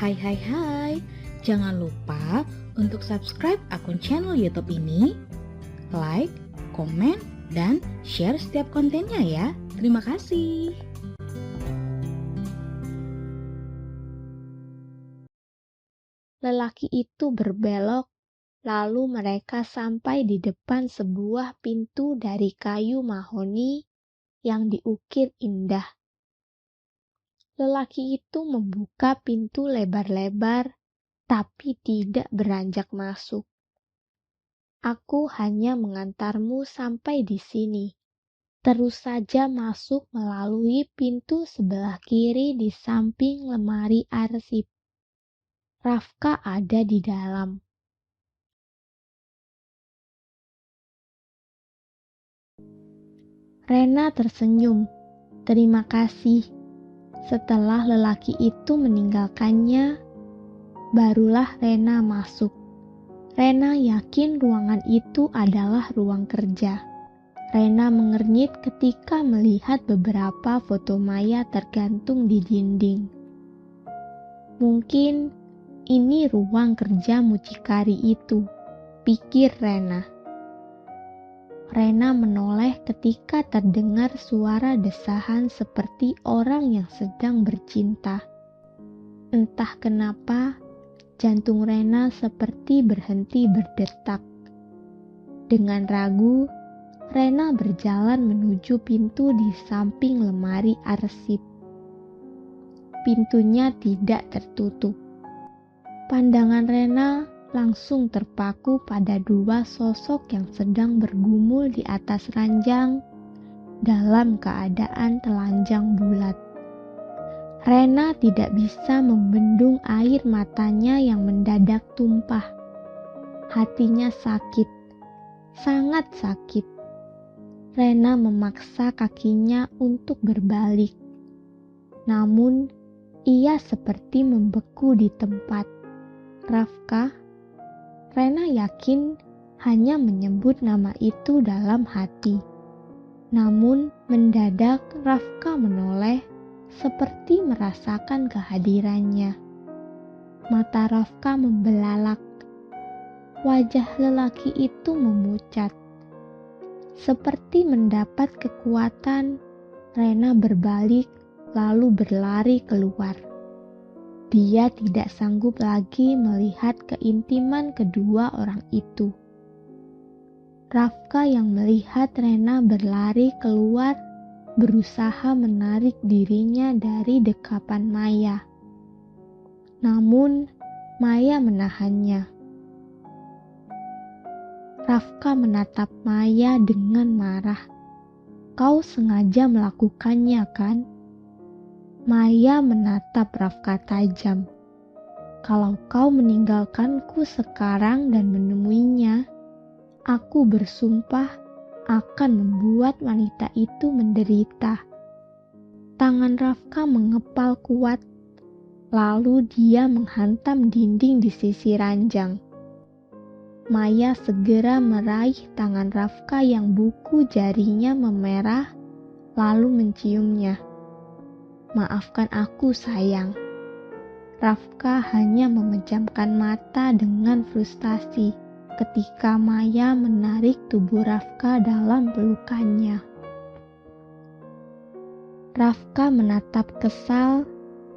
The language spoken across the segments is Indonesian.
Hai hai hai, jangan lupa untuk subscribe akun channel YouTube ini, like, komen, dan share setiap kontennya ya. Terima kasih. Lelaki itu berbelok, lalu mereka sampai di depan sebuah pintu dari kayu mahoni yang diukir indah. Lelaki itu membuka pintu lebar-lebar, tapi tidak beranjak masuk. Aku hanya mengantarmu sampai di sini. Terus saja masuk melalui pintu sebelah kiri di samping lemari arsip. Rafka ada di dalam. Rena tersenyum. Terima kasih. Setelah lelaki itu meninggalkannya, barulah Rena masuk. Rena yakin ruangan itu adalah ruang kerja. Rena mengernyit ketika melihat beberapa foto Maya tergantung di dinding. Mungkin ini ruang kerja mucikari itu, pikir Rena. Rena menoleh ketika terdengar suara desahan seperti orang yang sedang bercinta. Entah kenapa, jantung Rena seperti berhenti berdetak. Dengan ragu, Rena berjalan menuju pintu di samping lemari arsip. Pintunya tidak tertutup. Pandangan Rena langsung terpaku pada dua sosok yang sedang bergumul di atas ranjang dalam keadaan telanjang bulat. Rena tidak bisa membendung air matanya yang mendadak tumpah. Hatinya sakit, sangat sakit. Rena memaksa kakinya untuk berbalik. Namun, ia seperti membeku di tempat. Rafka? Rena yakin hanya menyebut nama itu dalam hati. Namun mendadak Rafka menoleh seperti merasakan kehadirannya. Mata Rafka membelalak. Wajah lelaki itu memucat. Seperti mendapat kekuatan, Rena berbalik lalu berlari keluar. Dia tidak sanggup lagi melihat keintiman kedua orang itu. Rafka yang melihat Rena berlari keluar berusaha menarik dirinya dari dekapan Maya. Namun, Maya menahannya. Rafka menatap Maya dengan marah. Kau sengaja melakukannya, kan? Maya menatap Rafka tajam. Kalau kau meninggalkanku sekarang dan menemuinya, aku bersumpah akan membuat wanita itu menderita. Tangan Rafka mengepal kuat, lalu dia menghantam dinding di sisi ranjang. Maya segera meraih tangan Rafka yang buku jarinya memerah, lalu menciumnya. Maafkan aku, sayang. Rafka hanya memejamkan mata dengan frustasi ketika Maya menarik tubuh Rafka dalam pelukannya. Rafka menatap kesal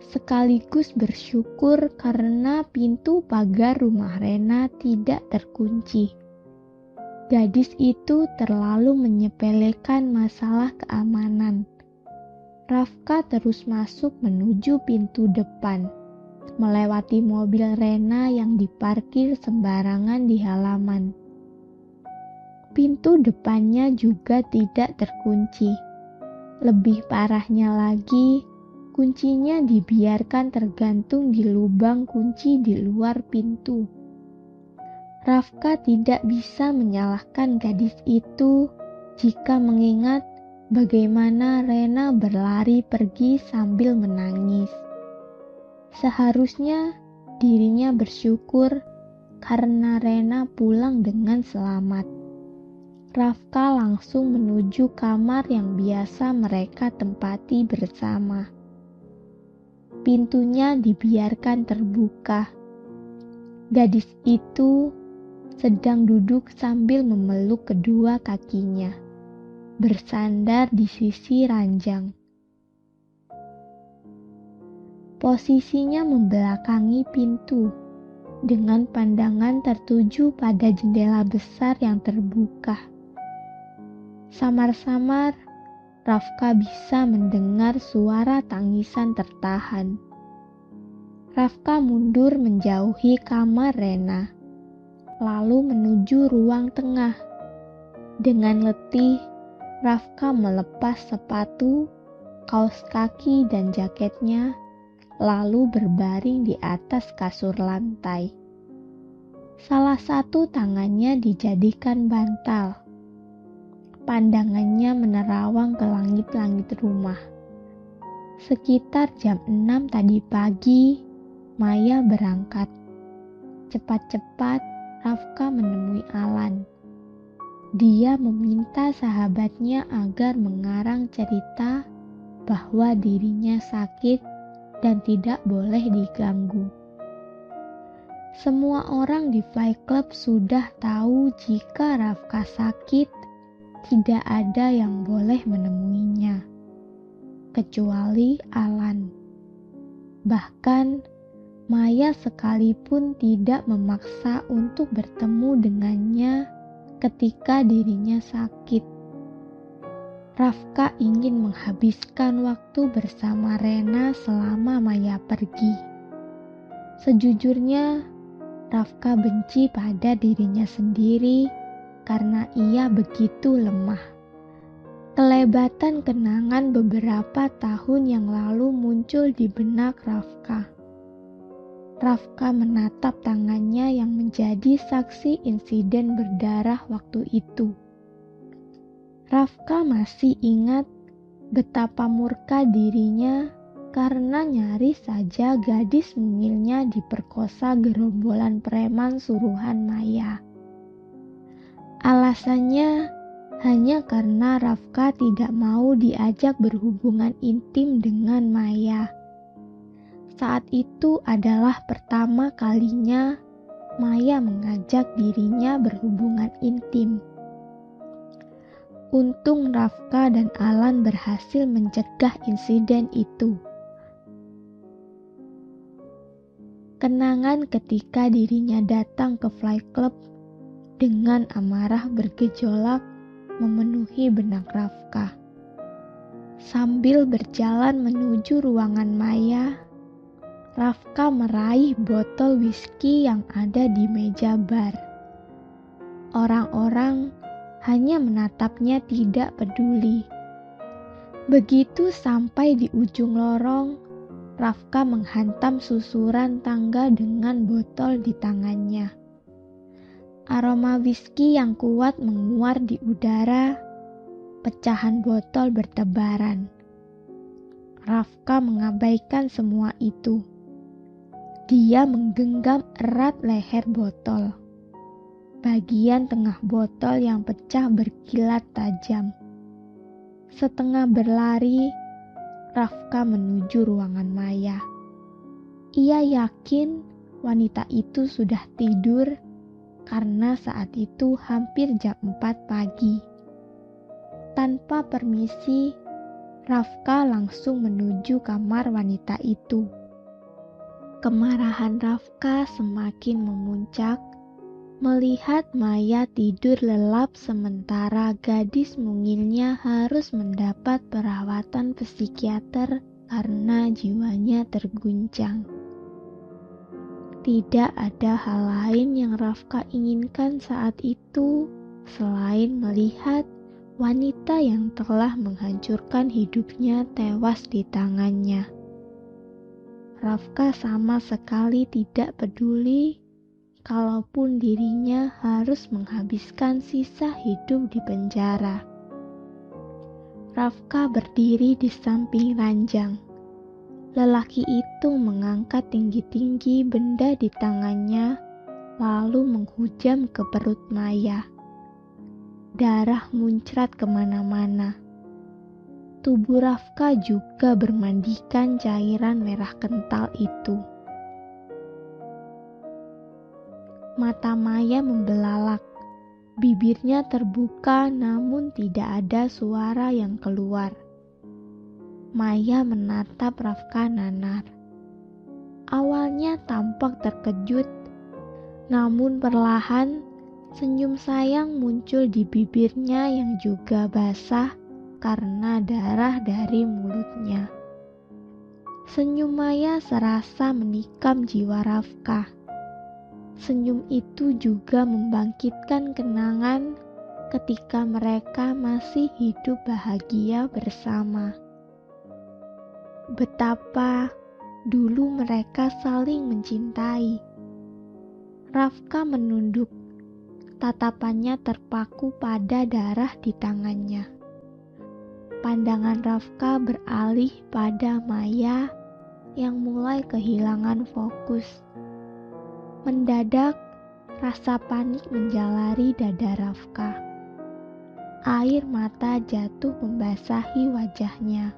sekaligus bersyukur karena pintu pagar rumah Rena tidak terkunci. Gadis itu terlalu menyepelekan masalah keamanan. Rafka terus masuk menuju pintu depan, melewati mobil Rena yang diparkir sembarangan di halaman. Pintu depannya juga tidak terkunci. Lebih parahnya lagi, kuncinya dibiarkan tergantung di lubang kunci di luar pintu. Rafka tidak bisa menyalahkan gadis itu jika mengingat bagaimana Rena berlari pergi sambil menangis. Seharusnya dirinya bersyukur karena Rena pulang dengan selamat. Rafka langsung menuju kamar yang biasa mereka tempati bersama. Pintunya dibiarkan terbuka. Gadis itu sedang duduk sambil memeluk kedua kakinya, bersandar di sisi ranjang. Posisinya membelakangi pintu, dengan pandangan tertuju pada jendela besar yang terbuka. Samar-samar, Rafka bisa mendengar suara tangisan tertahan. Rafka mundur menjauhi kamar Rena, lalu menuju ruang tengah. Dengan letih, Rafka melepas sepatu, kaos kaki, dan jaketnya, lalu berbaring di atas kasur lantai. Salah satu tangannya dijadikan bantal. Pandangannya menerawang ke langit-langit rumah. Sekitar jam 6 tadi pagi, Maya berangkat. Cepat-cepat Rafka menemui Alan. Dia meminta sahabatnya agar mengarang cerita bahwa dirinya sakit dan tidak boleh diganggu. Semua orang di Fly Club sudah tahu jika Rafka sakit, tidak ada yang boleh menemuinya, kecuali Alan. Bahkan, Maya sekalipun tidak memaksa untuk bertemu dengannya ketika dirinya sakit. Rafka ingin menghabiskan waktu bersama Rena selama Maya pergi. Sejujurnya, Rafka benci pada dirinya sendiri karena ia begitu lemah. Kelebatan kenangan beberapa tahun yang lalu muncul di benak Rafka. Rafka menatap tangannya yang menjadi saksi insiden berdarah waktu itu. Rafka masih ingat betapa murka dirinya karena nyaris saja gadis mungilnya diperkosa gerombolan preman suruhan Maya. Alasannya hanya karena Rafka tidak mau diajak berhubungan intim dengan Maya. Saat itu adalah pertama kalinya Maya mengajak dirinya berhubungan intim. Untung Rafka dan Alan berhasil mencegah insiden itu. Kenangan ketika dirinya datang ke Fly Club dengan amarah bergejolak memenuhi benak Rafka. Sambil berjalan menuju ruangan Maya, Rafka meraih botol whisky yang ada di meja bar. Orang-orang hanya menatapnya tidak peduli. Begitu sampai di ujung lorong, Rafka menghantam susuran tangga dengan botol di tangannya. Aroma whisky yang kuat menguar di udara, pecahan botol bertebaran. Rafka mengabaikan semua itu. Dia menggenggam erat leher botol. Bagian tengah botol yang pecah berkilat tajam. Setengah berlari, Rafka menuju ruangan Maya. Ia yakin wanita itu sudah tidur karena saat itu hampir jam 4 pagi. Tanpa permisi, Rafka langsung menuju kamar wanita itu. Kemarahan Rafka semakin memuncak melihat Maya tidur lelap sementara gadis mungilnya harus mendapat perawatan psikiater karena jiwanya terguncang. Tidak ada hal lain yang Rafka inginkan saat itu selain melihat wanita yang telah menghancurkan hidupnya tewas di tangannya. Rafka sama sekali tidak peduli kalaupun dirinya harus menghabiskan sisa hidup di penjara. Rafka berdiri di samping ranjang. Lelaki itu mengangkat tinggi-tinggi benda di tangannya, lalu menghujam ke perut Maya. Darah muncrat kemana-mana. Tubuh Rafka juga bermandikan cairan merah kental itu. Mata Maya membelalak. Bibirnya terbuka namun tidak ada suara yang keluar. Maya menatap Rafka nanar. Awalnya tampak terkejut, namun perlahan senyum sayang muncul di bibirnya yang juga basah karena darah dari mulutnya. Senyum Maya serasa menikam jiwa Rafka. Senyum itu juga membangkitkan kenangan ketika mereka masih hidup bahagia bersama. Betapa dulu mereka saling mencintai. Rafka menunduk, tatapannya terpaku pada darah di tangannya. Pandangan Rafka beralih pada Maya yang mulai kehilangan fokus. Mendadak, rasa panik menjalari dada Rafka. Air mata jatuh membasahi wajahnya.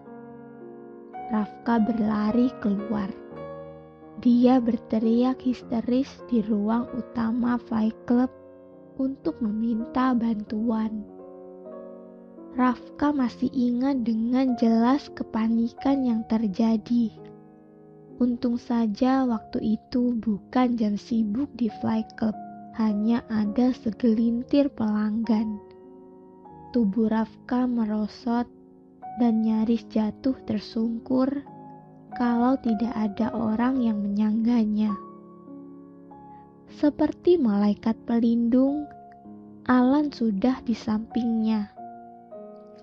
Rafka berlari keluar. Dia berteriak histeris di ruang utama Fight Club untuk meminta bantuan. Rafka masih ingat dengan jelas kepanikan yang terjadi. Untung saja waktu itu bukan jam sibuk di Fight Club, hanya ada segelintir pelanggan. Tubuh Rafka merosot dan nyaris jatuh tersungkur kalau tidak ada orang yang menyangganya. Seperti malaikat pelindung, Alan sudah di sampingnya.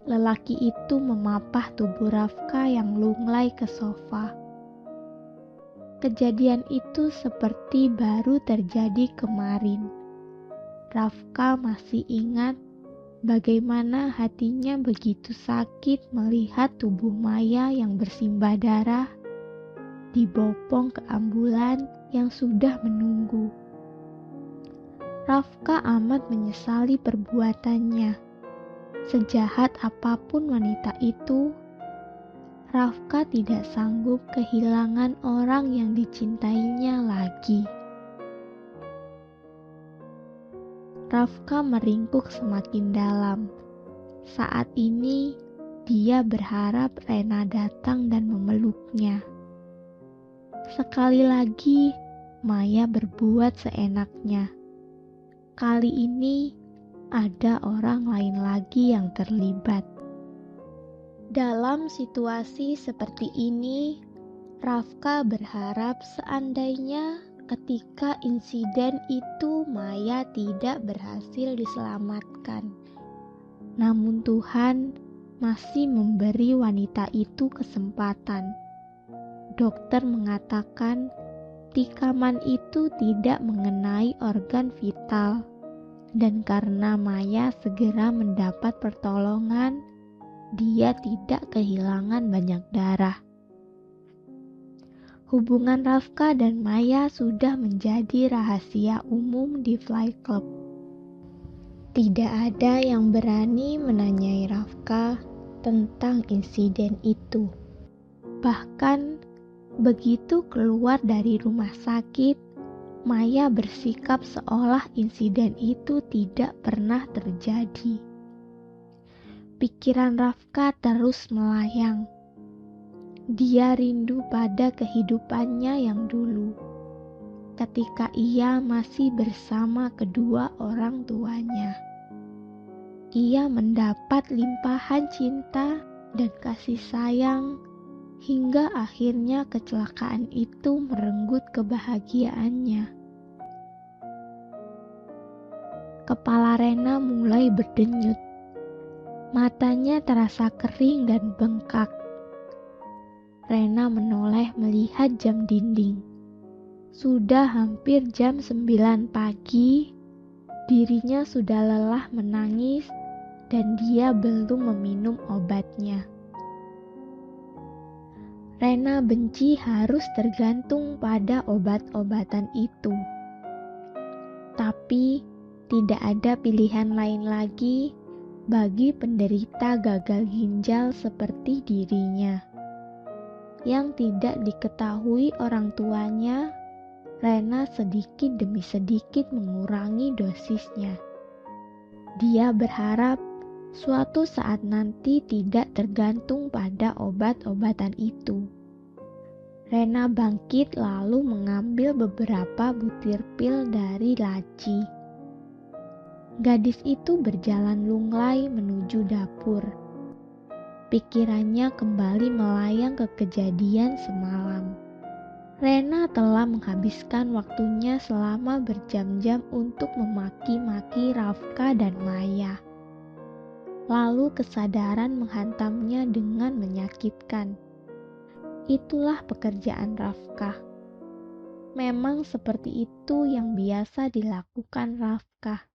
Lelaki itu memapah tubuh Rafka yang lunglai ke sofa. Kejadian itu seperti baru terjadi kemarin. Rafka masih ingat bagaimana hatinya begitu sakit melihat tubuh Maya yang bersimbah darah dibopong ke ambulan yang sudah menunggu. Rafka amat menyesali perbuatannya. Sejahat apapun wanita itu, Rafka tidak sanggup kehilangan orang yang dicintainya lagi. Rafka meringkuk semakin dalam. Saat ini, dia berharap Rena datang dan memeluknya. Sekali lagi, Maya berbuat seenaknya. Kali ini, ada orang lain lagi yang terlibat. Dalam situasi seperti ini, Rafka berharap seandainya ketika insiden itu Maya tidak berhasil diselamatkan. Namun Tuhan masih memberi wanita itu kesempatan. Dokter mengatakan tikaman itu tidak mengenai organ vital, dan karena Maya segera mendapat pertolongan, dia tidak kehilangan banyak darah. Hubungan Rafka dan Maya sudah menjadi rahasia umum di Fight Club. Tidak ada yang berani menanyai Rafka tentang insiden itu. Bahkan begitu keluar dari rumah sakit, Maya bersikap seolah insiden itu tidak pernah terjadi. Pikiran Rafka terus melayang. Dia rindu pada kehidupannya yang dulu, ketika ia masih bersama kedua orang tuanya. Ia mendapat limpahan cinta dan kasih sayang, hingga akhirnya kecelakaan itu merenggut kebahagiaannya. Kepala Rena mulai berdenyut. Matanya terasa kering dan bengkak. Rena menoleh melihat jam dinding. Sudah hampir jam 9 pagi, dirinya sudah lelah menangis dan dia belum meminum obatnya. Rena benci harus tergantung pada obat-obatan itu. Tapi tidak ada pilihan lain lagi bagi penderita gagal ginjal seperti dirinya. Yang tidak diketahui orang tuanya, Rena sedikit demi sedikit mengurangi dosisnya. Dia berharap suatu saat nanti tidak tergantung pada obat-obatan itu. Rena bangkit lalu mengambil beberapa butir pil dari laci. Gadis itu berjalan lunglai menuju dapur. Pikirannya kembali melayang ke kejadian semalam. Rena telah menghabiskan waktunya selama berjam-jam untuk memaki-maki Rafka dan Maya. Lalu kesadaran menghantamnya dengan menyakitkan. Itulah pekerjaan Rafka. Memang seperti itu yang biasa dilakukan Rafka.